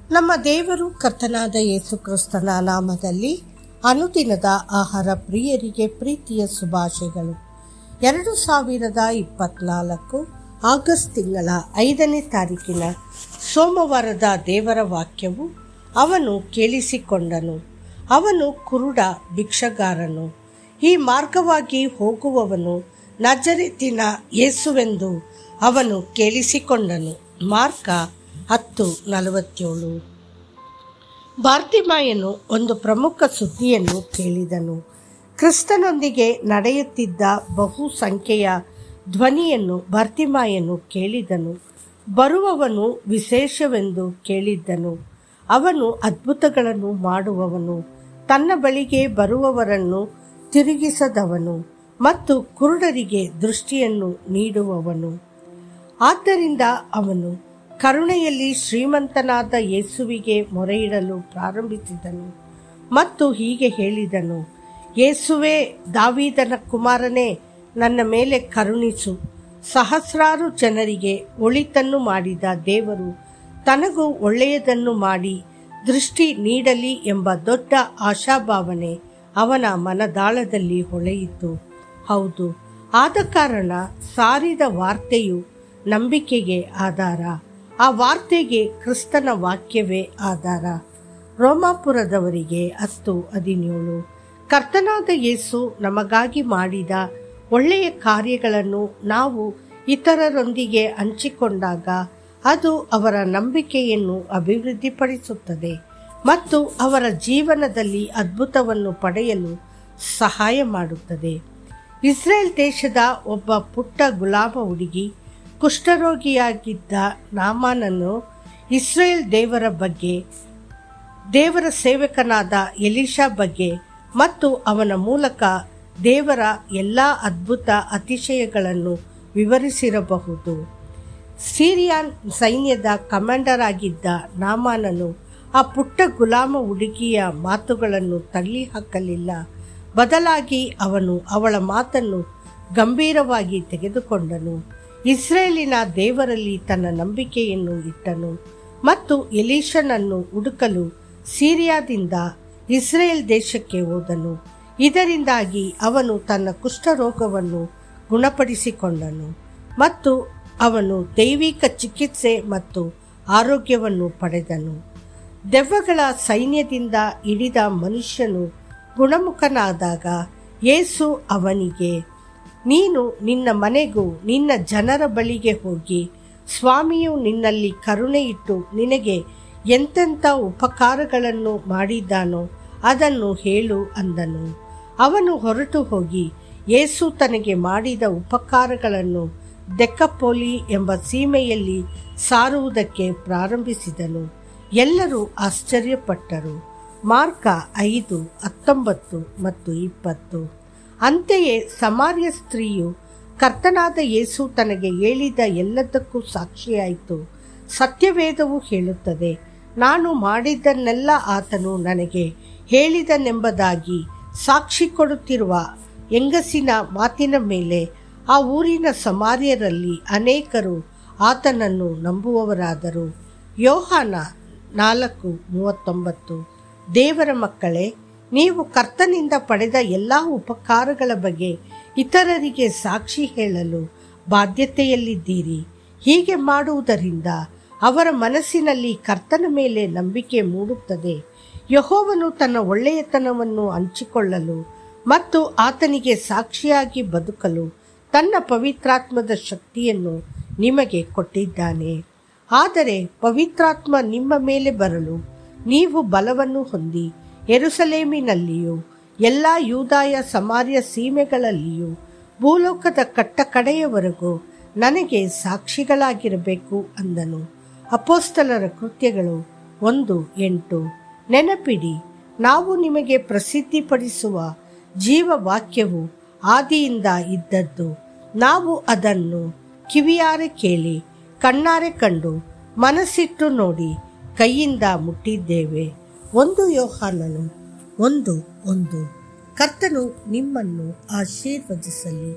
ನಮ್ಮ ದೇವರು ಕರ್ತನಾದ ಯೇಸು ಕ್ರಿಸ್ತನ ನಾಮದಲ್ಲಿ ಅನುದಿನದ ಆಹಾರ ಪ್ರಿಯರಿಗೆ ಪ್ರೀತಿಯ ಶುಭಾಶಯಗಳು. 2024 ಆಗಸ್ಟ್ ತಿಂಗಳ 5ನೇ ತಾರೀಕಿನ ಸೋಮವಾರದ ದೇವರ ವಾಕ್ಯವು, ಅವನು ಕೇಳಿಸಿಕೊಂಡನು, ಅವನು ಕುರುಡ ಭಿಕ್ಷಗಾರನು, ಈ ಮಾರ್ಗವಾಗಿ ಹೋಗುವವನು ನಜರೇತಿನ ಯೇಸುವೆಂದು ಅವನು ಕೇಳಿಸಿಕೊಂಡನು. ಮಾರ್ಕ 10:47. ಬಾರ್ತಿಮಾಯನು ಒಂದು ಪ್ರಮುಖ ಸುದ್ದಿಯನ್ನು ಕೇಳಿದನು. ಕ್ರಿಸ್ತನೊಂದಿಗೆ ನಡೆಯುತ್ತಿದ್ದ ಬಹು ಸಂಖ್ಯೆಯ ಧ್ವನಿಯನ್ನು ಬಾರ್ತಿಮಾಯನು ಕೇಳಿದನು. ಬರುವವನು ವಿಶೇಷವೆಂದು ಕೇಳಿದ್ದನು. ಅವನು ಅದ್ಭುತಗಳನ್ನು ಮಾಡುವವನು, ತನ್ನ ಬಳಿಗೆ ಬರುವವರನ್ನು ತಿರುಗಿಸದವನು ಮತ್ತು ಕುರುಡರಿಗೆ ದೃಷ್ಟಿಯನ್ನು ನೀಡುವವನು. ಆದ್ದರಿಂದ ಅವನು ಕರುಣೆಯಲ್ಲಿ ಶ್ರೀಮಂತನಾದ ಯೇಸುವಿಗೆ ಮೊರೆಯಿಡಲು ಪ್ರಾರಂಭಿಸಿದನು ಮತ್ತು ಹೀಗೆ ಹೇಳಿದನು: ಯೇಸುವೇ, ದಾವೀದನ ಕುಮಾರನೇ, ನನ್ನ ಮೇಲೆ ಕರುಣಿಸು. ಸಹಸ್ರಾರು ಜನರಿಗೆ ಒಳಿತನ್ನು ಮಾಡಿದ ದೇವರು ತನಗೂ ಒಳ್ಳೆಯದನ್ನು ಮಾಡಿ ದೃಷ್ಟಿ ನೀಡಲಿ ಎಂಬ ದೊಡ್ಡ ಆಶಾಭಾವನೆ ಅವನ ಮನದಾಳದಲ್ಲಿ ಹೊಳೆಯಿತು. ಹೌದು, ಆದ ಕಾರಣ ಸಾರಿದ ವಾರ್ತೆಯು ನಂಬಿಕೆಗೆ ಆಧಾರ. ಆ ವಾರ್ತೆಗೆ ಕ್ರಿಸ್ತನ ವಾಕ್ಯವೇ ಆಧಾರ. ರೋಮಾಪುರದವರಿಗೆ 10:17. ಕರ್ತನಾದ ಯೇಸು ನಮಗಾಗಿ ಮಾಡಿದ ಒಳ್ಳೆಯ ಕಾರ್ಯಗಳನ್ನು ನಾವು ಇತರರೊಂದಿಗೆ ಹಂಚಿಕೊಂಡಾಗ ಅದು ಅವರ ನಂಬಿಕೆಯನ್ನು ಅಭಿವೃದ್ಧಿಪಡಿಸುತ್ತದೆ ಮತ್ತು ಅವರ ಜೀವನದಲ್ಲಿ ಅದ್ಭುತವನ್ನು ಪಡೆಯಲು ಸಹಾಯ ಮಾಡುತ್ತದೆ. ಇಸ್ರೇಲ್ ದೇಶದ ಒಬ್ಬ ಪುಟ್ಟ ಗುಲಾಮ ಹುಡುಗಿ, ಕುಷ್ಠರೋಗಿಯಾಗಿದ್ದ ನಾಮಾನನು ಇಸ್ರೇಲ್ ದೇವರ ಬಗ್ಗೆ, ದೇವರ ಸೇವಕನಾದ ಎಲೀಷಾ ಬಗ್ಗೆ ಮತ್ತು ಅವನ ಮೂಲಕ ದೇವರ ಎಲ್ಲ ಅದ್ಭುತ ಅತಿಶಯಗಳನ್ನು ವಿವರಿಸಿರಬಹುದು. ಸಿರಿಯಾನ್ ಸೈನ್ಯದ ಕಮಾಂಡರ್ ಆಗಿದ್ದ ನಾಮಾನನು ಆ ಪುಟ್ಟ ಗುಲಾಮ ಹುಡುಗಿಯ ಮಾತುಗಳನ್ನು ತಳ್ಳಿ ಹಾಕಲಿಲ್ಲ. ಬದಲಾಗಿ ಅವನು ಅವಳ ಮಾತನ್ನು ಗಂಭೀರವಾಗಿ ತೆಗೆದುಕೊಂಡನು. ಇಸ್ರೇಲಿನ ದೇವರಲ್ಲಿ ತನ್ನ ನಂಬಿಕೆಯನ್ನು ಇಟ್ಟನು ಮತ್ತು ಎಲೀಷನನ್ನು ಹುಡುಕಲು ಸಿರಿಯಾದಿಂದ ಇಸ್ರೇಲ್ ದೇಶಕ್ಕೆ ಹೋದನು. ಇದರಿಂದಾಗಿ ಅವನು ತನ್ನ ಕುಷ್ಠರೋಗವನ್ನು ಗುಣಪಡಿಸಿಕೊಂಡನು ಮತ್ತು ಅವನು ದೈವಿಕ ಚಿಕಿತ್ಸೆ ಮತ್ತು ಆರೋಗ್ಯವನ್ನು ಪಡೆದನು. ದೆವ್ವಗಳ ಸೈನ್ಯದಿಂದ ಹಿಡಿದ ಮನುಷ್ಯನು ಗುಣಮುಖನಾದಾಗ ಯೇಸು ಅವನಿಗೆ, ನೀನು ನಿನ್ನ ಮನೆಗೂ ನಿನ್ನ ಜನರ ಬಳಿಗೆ ಹೋಗಿ, ಸ್ವಾಮಿಯು ನಿನ್ನಲ್ಲಿ ಕರುಣೆ ಇಟ್ಟು ನಿನಗೆ ಎಂತೆಂಥ ಉಪಕಾರಗಳನ್ನು ಮಾಡಿದ್ದಾನೋ ಅದನ್ನು ಹೇಳು ಅಂದನು. ಅವನು ಹೊರಟು ಹೋಗಿ ಯೇಸು ತನಗೆ ಮಾಡಿದ ಉಪಕಾರಗಳನ್ನು ದೆಕ್ಕಪೋಲಿ ಎಂಬ ಸೀಮೆಯಲ್ಲಿ ಸಾರುವುದಕ್ಕೆ ಪ್ರಾರಂಭಿಸಿದನು. ಎಲ್ಲರೂ ಆಶ್ಚರ್ಯಪಟ್ಟರು. ಮಾರ್ಕ 5:19 ಮತ್ತು 20. ಅಂತೆಯೇ ಸಮಾರ್ಯ ಸ್ತ್ರೀಯು ಕರ್ತನಾದ ಯೇಸು ತನಗೆ ಹೇಳಿದ ಎಲ್ಲದಕ್ಕೂ ಸಾಕ್ಷಿಯಾಯಿತು. ಸತ್ಯವೇದವು ಹೇಳುತ್ತದೆ, ನಾನು ಮಾಡಿದ್ದನ್ನೆಲ್ಲ ಆತನು ನನಗೆ ಹೇಳಿದನೆಂಬುದಾಗಿ ಸಾಕ್ಷಿ ಕೊಡುತ್ತಿರುವ ಹೆಂಗಸಿನ ಮಾತಿನ ಮೇಲೆ ಆ ಊರಿನ ಸಮಾರ್ಯರಲ್ಲಿ ಅನೇಕರು ಆತನನ್ನು ನಂಬುವವರಾದರು. ಯೋಹಾನ 4:39. ದೇವರ ಮಕ್ಕಳೇ, ನೀವು ಕರ್ತನಿಂದ ಪಡೆದ ಎಲ್ಲ ಉಪಕಾರಗಳ ಬಗ್ಗೆ ಇತರರಿಗೆ ಸಾಕ್ಷಿ ಹೇಳಲು ಬಾಧ್ಯತೆಯಲ್ಲಿದ್ದೀರಿ. ಹೀಗೆ ಮಾಡುವುದರಿಂದ ಅವರ ಮನಸ್ಸಿನಲ್ಲಿ ಕರ್ತನ ಮೇಲೆ ನಂಬಿಕೆ ಮೂಡುತ್ತದೆ. ಯೆಹೋವನು ತನ್ನ ಒಳ್ಳೆಯತನವನ್ನು ಹಂಚಿಕೊಳ್ಳಲು ಮತ್ತು ಆತನಿಗೆ ಸಾಕ್ಷಿಯಾಗಿ ಬದುಕಲು ತನ್ನ ಪವಿತ್ರಾತ್ಮದ ಶಕ್ತಿಯನ್ನು ನಿಮಗೆ ಕೊಟ್ಟಿದ್ದಾನೆ. ಆದರೆ ಪವಿತ್ರಾತ್ಮ ನಿಮ್ಮ ಮೇಲೆ ಬರಲು ನೀವು ಬಲವನ್ನು ಹೊಂದಿ ಯೆರೂಸಲೇಮಿನಲ್ಲಿಯೂ ಎಲ್ಲ ಯೂದಾಯ ಸಮಾರ್ಯ ಸೀಮೆಗಳಲ್ಲಿಯೂ ಭೂಲೋಕದ ಕಟ್ಟಕಡೆಯವರೆಗೂ ನನಗೆ ಸಾಕ್ಷಿಗಳಾಗಿರಬೇಕು ಅಂದನು. ಅಪೊಸ್ತಲರ ಕೃತ್ಯಗಳು 1:8. ನೆನಪಿಡಿ, ನಾವು ನಿಮಗೆ ಪ್ರಸಿದ್ಧಿಪಡಿಸುವ ಜೀವವಾಕ್ಯವು ಆದಿಯಿಂದ ಇದ್ದದ್ದು. ನಾವು ಅದನ್ನು ಕಿವಿಯಾರೆ ಕೇಳಿ, ಕಣ್ಣಾರೆ ಕಂಡು, ಮನಸ್ಸಿಟ್ಟು ನೋಡಿ, ಕೈಯಿಂದ ಮುಟ್ಟಿದ್ದೇವೆ. 1 ಯೋಹಾನನು 1:1. ಕರ್ತನು ನಿಮ್ಮನ್ನು ಆಶೀರ್ವದಿಸಲಿ.